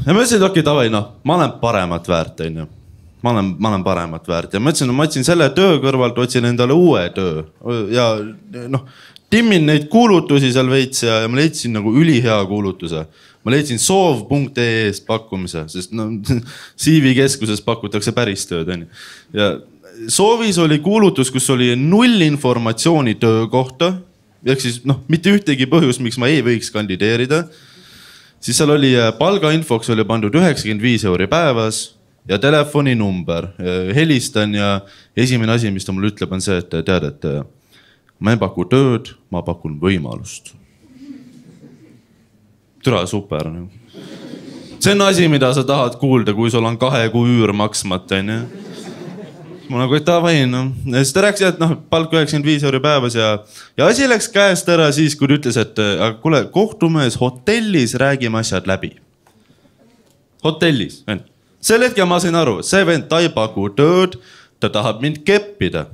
ja ma ütlesin, et okei, davai, noh, ma olen paremat väärt, onju. Ma olen paremat väärt ja ma ütlesin selle töö kõrvalt, otsin endale uue töö ja noh, timmin neid kuulutusi seal veits ja ma leidsin nagu ülihea kuulutuse. Ma leidsin soov.ee pakkumise, sest no, CV keskuses pakutakse päris tööd. Ja soovis oli kuulutus, kus oli 0 informatsiooni töö kohta, ehk siis noh, mitte ühtegi põhjus, miks ma ei võiks kandideerida. Siis seal oli palgainfoks oli pandud 95 € päevas ja telefoninumber. Helistan ja esimene asi, mis ta mulle ütleb, on see, et tead, et ma ei paku tööd, ma pakun võimalust. Türa super. See on asi, mida sa tahad kuulda, kui sul on 2 kuu üür maksmata. Ma nagu, et davai, no. Ja siis ta rääkis, et noh, palk 95 € päevas ja asi läks käest ära siis, kui ta ütles, et kuule, kohtumees hotellis räägime asjad läbi. Hotellis. Sel hetkel ma sain aru, see vend, ta ei paku tööd, ta tahab mind keppida.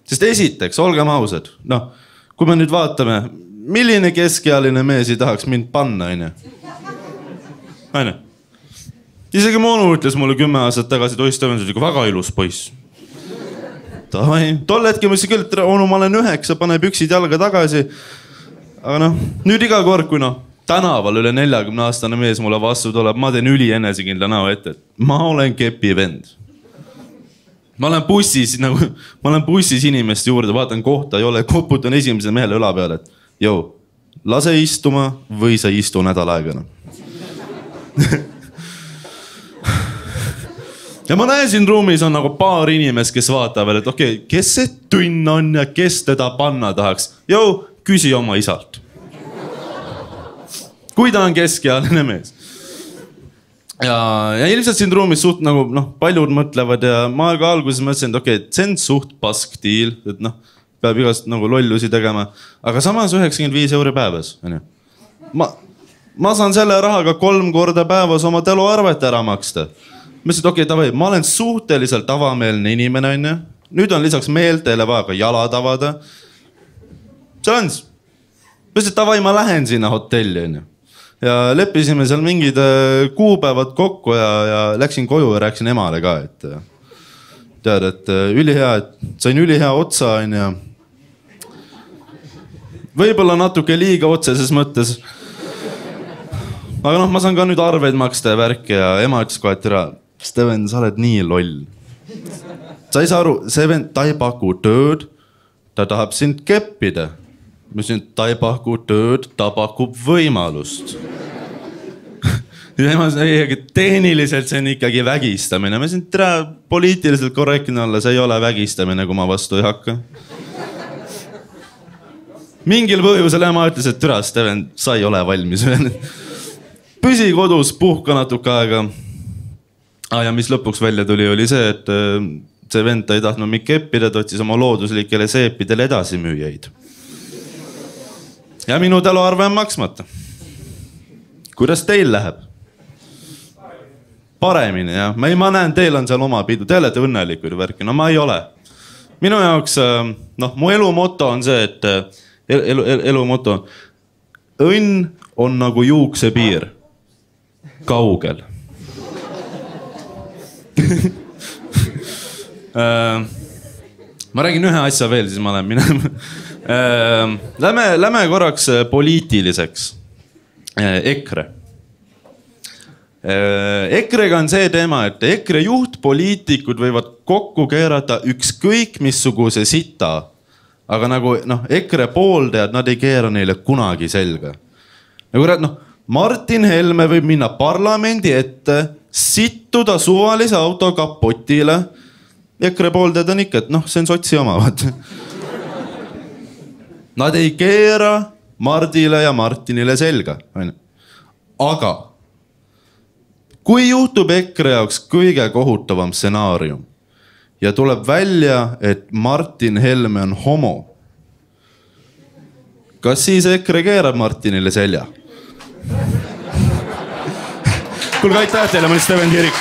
Sest esiteks, olgem ausad, noh, kui me nüüd vaatame, milline keskealine mees ei tahaks mind panna, aine? Isegi mu onu ütles mulle 10 aastat tagasi, et oist on väga ilus poiss. Tol hetkel ma ütlesin küll, et onu, ma olen 9, pane püksid jalga tagasi. Aga noh, nüüd iga kord, kui noh, tänaval üle 40-aastane mees mulle vastu tuleb, ma teen üli enesekindla näo ette, et ma olen kepi vend. Ma olen bussis inimeste juurde, vaatan kohta, ei ole, koputan esimese mehele õla peale, et jõu, lase istuma või sa istu nädal aega. Ja ma näen siin ruumis on nagu paar inimest, kes vaatavad, et okei, kes see tünn on ja kes teda panna tahaks? Jõu, küsi oma isalt. Kui ta on keskealine mees. Ja ilmselt siin ruumis suht nagu, noh, paljud mõtlevad ja ma ka alguses mõtlesin, et okei, see on suht pask diil, et noh, peab igast nagu lollusi tegema, aga samas 95 € päevas. Ma saan selle rahaga 3 korda päevas oma teluarvet ära maksta. Ma ütlesin, et okei, davai, ma olen suhteliselt avameelne inimene, on. Nüüd on lisaks meeltele vaja ka jalad avada. See on. Ma ütlesin, et davai, ma lähen sinna hotelli, on. Ja leppisime seal mingid kuupäevad kokku ja läksin koju ja rääksin emale ka, et tead, et ülihea, et sain ülihea otsa, on. Võib-olla natuke liiga otseses mõttes. Aga noh, ma saan ka nüüd arveid maksta ja värki ja ema ütles kohe, et tere, Steven, sa oled nii loll. Sa ei saa aru, see vend, ta ei paku tööd, ta tahab sind keppida. Ma ütlesin, ta ei paku tööd, ta pakub võimalust. Ja ema ütles, tehniliselt see on ikkagi vägistamine. Ma ütlesin, tere, poliitiliselt korrektne olla, see ei ole vägistamine, kui ma vastu ei hakka. Mingil põhjusel ema ütles, et türa, Steven, sa ei ole valmis. Püsi kodus, puhka natuke aega. Ja mis lõpuks välja tuli, oli see, et see vend ta ei tahtnud mind keppida, ta otsis oma looduslikele seepidele edasimüüjaid. Ja minu teluarve on maksmata. Kuidas teil läheb? Paremini, jah. Ma näen, teil on seal oma pidu, te olete õnnelikud värki, no ma ei ole. Minu jaoks, noh, mu elu moto on see, et elu moto õnn on nagu juuksepiir. Kaugel. Ma räägin ühe asja veel, siis ma lähen minema. Lähme korraks poliitiliseks. EKRE. EKRE-ga on see teema, et EKRE juhtpoliitikud võivad kokku keerata ükskõik missuguse sita, aga nagu EKRE pooldajad, nad ei keera neile kunagi selga. Nagu Martin Helme võib minna parlamendi ette, sittuda suvalise auto kapotile. EKRE pooldajad on ikka, et see on sotsi oma. Nad ei keera Mardile ja Martinile selga. Aga kui juhtub EKRE jaoks kõige kohutavam stsenaarium ja tuleb välja, et Martin Helme on homo, kas siis EKRE keerab Martinile selja? Kuulge, aitäh teile, ma olen Steven Kirik.